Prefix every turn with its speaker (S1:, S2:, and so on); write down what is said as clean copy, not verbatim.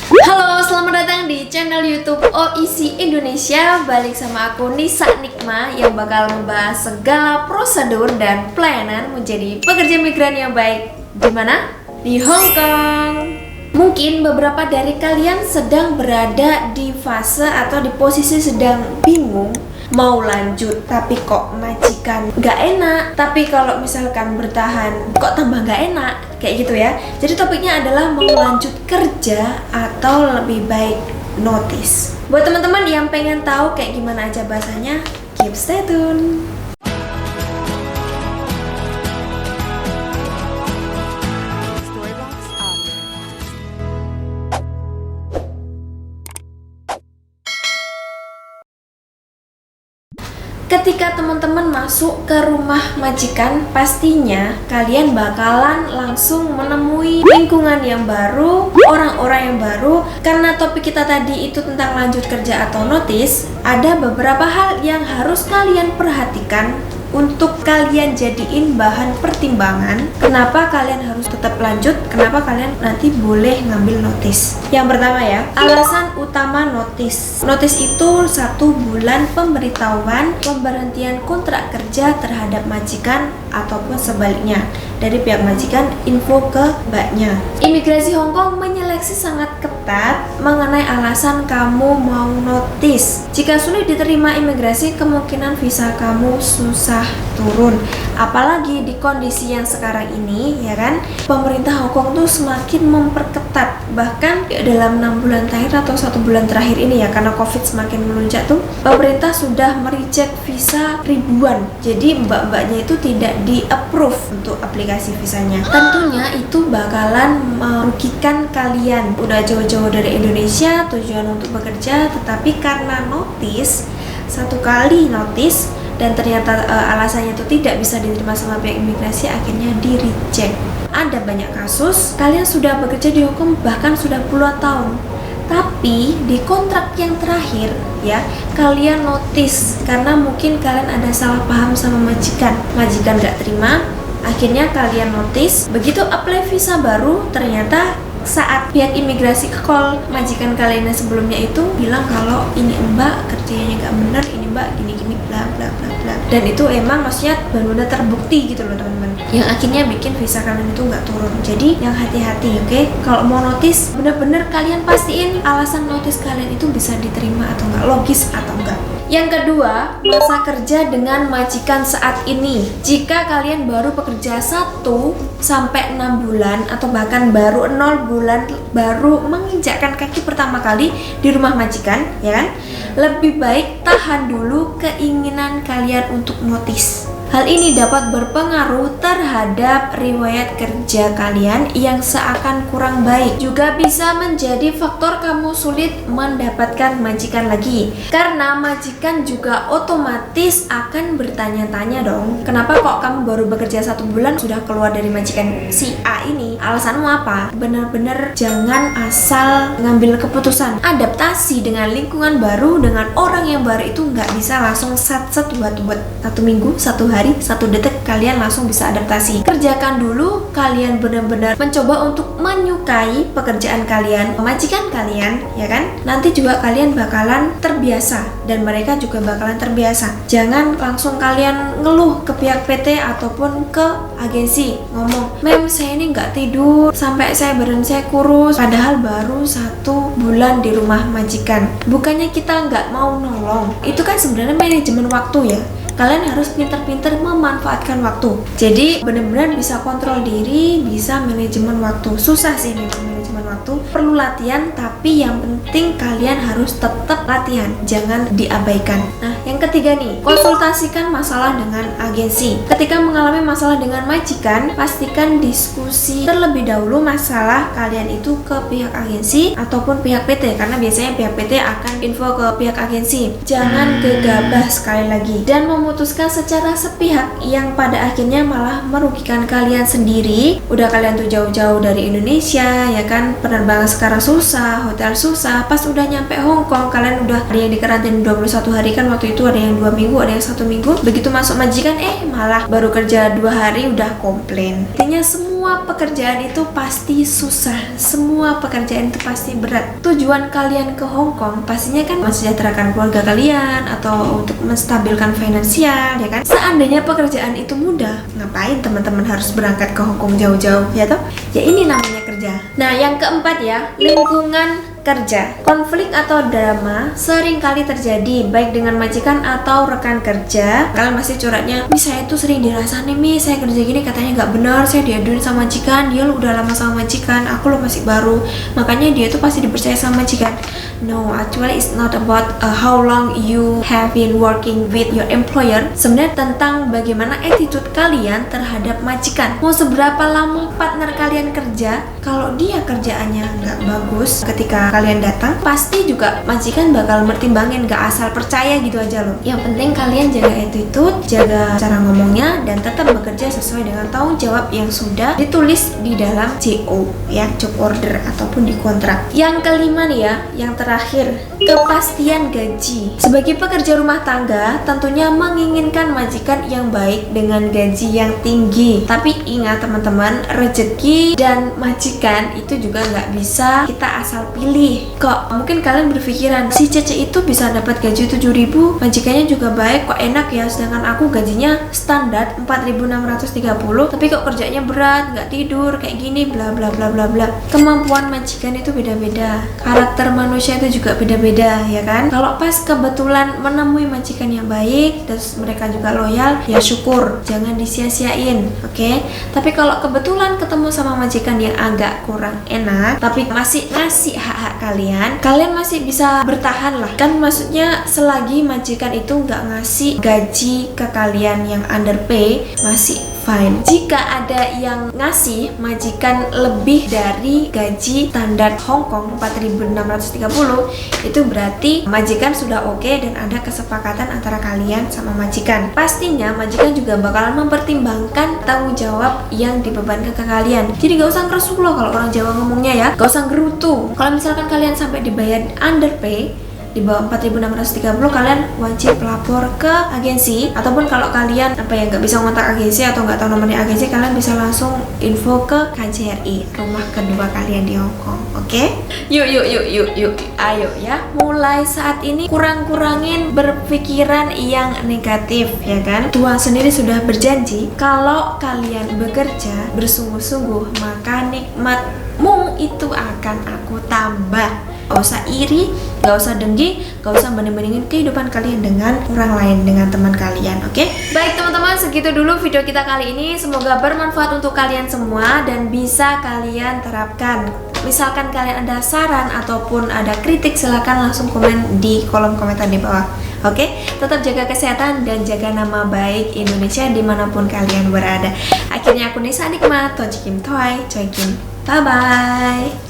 S1: Halo, selamat datang di channel YouTube OEC Indonesia. Balik sama aku Nisa Nikma yang bakal membahas segala prosedur dan pelayanan menjadi pekerja migran yang baik. Di mana? Di Hong Kong. Mungkin beberapa dari kalian sedang berada di fase atau di posisi sedang bingung mau lanjut tapi kok majikan gak enak, tapi kalau misalkan bertahan kok tambah gak enak, kayak gitu ya. Jadi topiknya adalah mau lanjut kerja atau lebih baik notice. Buat teman-teman yang pengen tahu kayak gimana aja bahasanya, keep stay tune. Ketika teman-teman masuk ke rumah majikan, pastinya kalian bakalan langsung menemui lingkungan yang baru, orang-orang yang baru. Karena topik kita tadi itu tentang lanjut kerja atau notice, ada beberapa hal yang harus kalian perhatikan untuk kalian jadiin bahan pertimbangan kenapa kalian harus tetap lanjut, kenapa kalian nanti boleh ngambil notice. Yang pertama ya, alasan utama notice. Notice itu 1 bulan pemberitahuan pemberhentian kontrak kerja terhadap majikan ataupun sebaliknya, dari pihak majikan info ke mbaknya. Imigrasi Hong Kong menyeleksi sangat ketat mengenai alasan kamu mau notice. Jika sulit diterima imigrasi, kemungkinan visa kamu susah turun. Apalagi di kondisi yang sekarang ini, ya kan, pemerintah Hong Kong tuh semakin memperketat. Bahkan dalam 6 bulan terakhir atau 1 bulan terakhir ini ya, karena COVID semakin melonjak tuh, pemerintah sudah mereject visa ribuan. Jadi mbak-mbaknya itu tidak di-approve untuk aplikasi visanya. Tentunya itu bakalan merugikan kalian. Udah jauh-jauh dari Indonesia, tujuan untuk bekerja, tetapi karena notice, 1 kali notice dan ternyata alasannya itu tidak bisa diterima sama pihak imigrasi, akhirnya di reject. Ada banyak kasus kalian sudah bekerja di Hong Kong bahkan sudah puluhan tahun, tapi di kontrak yang terakhir ya kalian notice karena mungkin kalian ada salah paham sama majikan gak terima, akhirnya kalian notice. Begitu apply visa baru, ternyata saat pihak imigrasi call majikan kalian yang sebelumnya itu bilang kalau ini mbak kerjanya nggak bener, ini mbak gini-gini bla bla bla bla, dan itu emang maksudnya benar-benar terbukti gitu loh teman-teman, yang akhirnya bikin visa kalian itu nggak turun. Jadi yang hati-hati, oke? Kalau mau notice, bener-bener kalian pastiin alasan notice kalian itu bisa diterima atau nggak, logis atau enggak. Yang kedua, masa kerja dengan majikan saat ini. Jika kalian baru bekerja 1 sampai 6 bulan atau bahkan baru 0 bulan baru menginjakkan kaki pertama kali di rumah majikan, ya kan? Lebih baik tahan dulu keinginan kalian untuk notice. Hal ini dapat berpengaruh terhadap riwayat kerja kalian yang seakan kurang baik. Juga bisa menjadi faktor kamu sulit mendapatkan majikan lagi. Karena majikan juga otomatis akan bertanya-tanya dong, kenapa kok kamu baru bekerja 1 bulan sudah keluar dari majikan si A ini? Alasanmu apa? Benar-benar jangan asal ngambil keputusan. Adaptasi dengan lingkungan baru, dengan orang yang baru itu nggak bisa langsung sat-set buat 1 minggu, 1 hari, 1 detik kalian langsung bisa adaptasi. Kerjakan dulu, kalian benar-benar mencoba untuk menyukai pekerjaan kalian, majikan kalian, ya kan? Nanti juga kalian bakalan terbiasa dan mereka juga bakalan terbiasa. Jangan langsung kalian ngeluh ke pihak PT ataupun ke agensi ngomong, "Mem, saya ini nggak tidur sampai badan saya kurus," padahal baru 1 bulan di rumah majikan. Bukannya kita nggak mau nolong, itu kan sebenarnya manajemen waktu ya. Kalian harus pintar-pintar memanfaatkan waktu. Jadi benar-benar bisa kontrol diri, bisa manajemen waktu. Susah sih memang manajemen waktu, perlu latihan, tapi yang penting kalian harus tetap latihan, jangan diabaikan. Nah, yang ketiga nih, konsultasikan masalah dengan agensi. Ketika mengalami masalah dengan majikan, pastikan diskusi terlebih dahulu masalah kalian itu ke pihak agensi ataupun pihak PT, karena biasanya pihak PT akan info ke pihak agensi. Jangan gegabah sekali lagi dan memutuskan secara sepihak yang pada akhirnya malah merugikan kalian sendiri. Udah kalian tuh jauh-jauh dari Indonesia, ya kan, penerbangan sekarang susah, hotel susah, pas udah nyampe Hong Kong kalian udah ada yang dikarantina 21 hari kan waktu itu, ada yang 2 minggu, ada yang 1 minggu. Begitu masuk majikan malah baru kerja 2 hari udah komplain. Intinya semua semua pekerjaan itu pasti susah, semua pekerjaan itu pasti berat. Tujuan kalian ke Hong Kong pastinya kan mensejahterakan keluarga kalian atau untuk menstabilkan finansial, ya kan? Seandainya pekerjaan itu mudah, ngapain teman-teman harus berangkat ke Hong Kong jauh-jauh, ya toh? Ya ini namanya kerja. Nah, yang keempat ya, lingkungan kerja. Konflik atau drama sering kali terjadi baik dengan majikan atau rekan kerja. Kalian pasti curhatnya, "Mi, saya tuh sering dirasain nih, Mi, saya kerja gini katanya nggak benar, saya diaduin sama majikan, dia lo udah lama sama majikan, aku lo masih baru, makanya dia tuh pasti dipercaya sama majikan." No, actually it's not about how long you have been working with your employer. Sebenarnya tentang bagaimana attitude kalian terhadap majikan. Mau seberapa lama partner kalian kerja, kalau dia kerjaannya nggak bagus ketika kalian datang, pasti juga majikan bakal mertimbangin, gak asal percaya gitu aja loh. Yang penting kalian jaga attitude, jaga cara ngomongnya, dan tetap bekerja sesuai dengan tanggung jawab yang sudah ditulis di dalam JO ya, job order ataupun di kontrak. Yang kelima nih ya, yang terakhir, kepastian gaji. Sebagai pekerja rumah tangga, tentunya menginginkan majikan yang baik dengan gaji yang tinggi. Tapi ingat teman-teman, rezeki dan majikan itu juga nggak bisa kita asal pilih. Kok mungkin kalian berpikiran, si Cece itu bisa dapat gaji 7.000, majikannya juga baik, kok enak ya, sedangkan aku gajinya standar 4.630, tapi kok kerjanya berat, nggak tidur, kayak gini, bla bla bla bla bla. Kemampuan majikan itu beda-beda, karakter manusia itu juga beda-beda, ya kan? Kalau pas kebetulan menemui majikan yang baik, terus mereka juga loyal, ya syukur, jangan disia-siain, oke? Tapi kalau kebetulan ketemu sama majikan yang agak kurang enak, tapi masih ngasih hak-hak kalian masih bisa bertahan lah, kan? Maksudnya selagi majikan itu nggak ngasih gaji ke kalian yang underpay, masih fine. Jika ada yang ngasih majikan lebih dari gaji standar Hong Kong 4.630, itu berarti majikan sudah oke dan ada kesepakatan antara kalian sama majikan. Pastinya majikan juga bakalan mempertimbangkan tanggung jawab yang dibebankan ke kalian. Jadi gak usah ngeresu loh kalau orang Jawa ngomongnya ya, gak usah gerutu. Kalau misalkan kalian sampai dibayar underpay di bawah 4.630, kalian wajib lapor ke agensi, ataupun kalau kalian nggak bisa ngontak agensi atau nggak tahu nomornya agensi, kalian bisa langsung info ke KJRI, rumah kedua kalian di Hong Kong. Oke? Yuk, ayo ya, mulai saat ini kurangin berpikiran yang negatif, ya kan? Tuhan sendiri sudah berjanji kalau kalian bekerja bersungguh-sungguh, maka nikmatmu itu akan aku tambah. Gak usah iri, gak usah dengki, gak usah banding-bandingin kehidupan kalian dengan orang lain, dengan teman kalian, oke? Baik teman-teman, segitu dulu video kita kali ini. Semoga bermanfaat untuk kalian semua dan bisa kalian terapkan. Misalkan kalian ada saran ataupun ada kritik, silahkan langsung komen di kolom komentar di bawah. Oke, tetap jaga kesehatan dan jaga nama baik Indonesia dimanapun kalian berada. Akhirnya aku Nisa Nikmat, Tojikim Toy, Coykim. Bye-bye.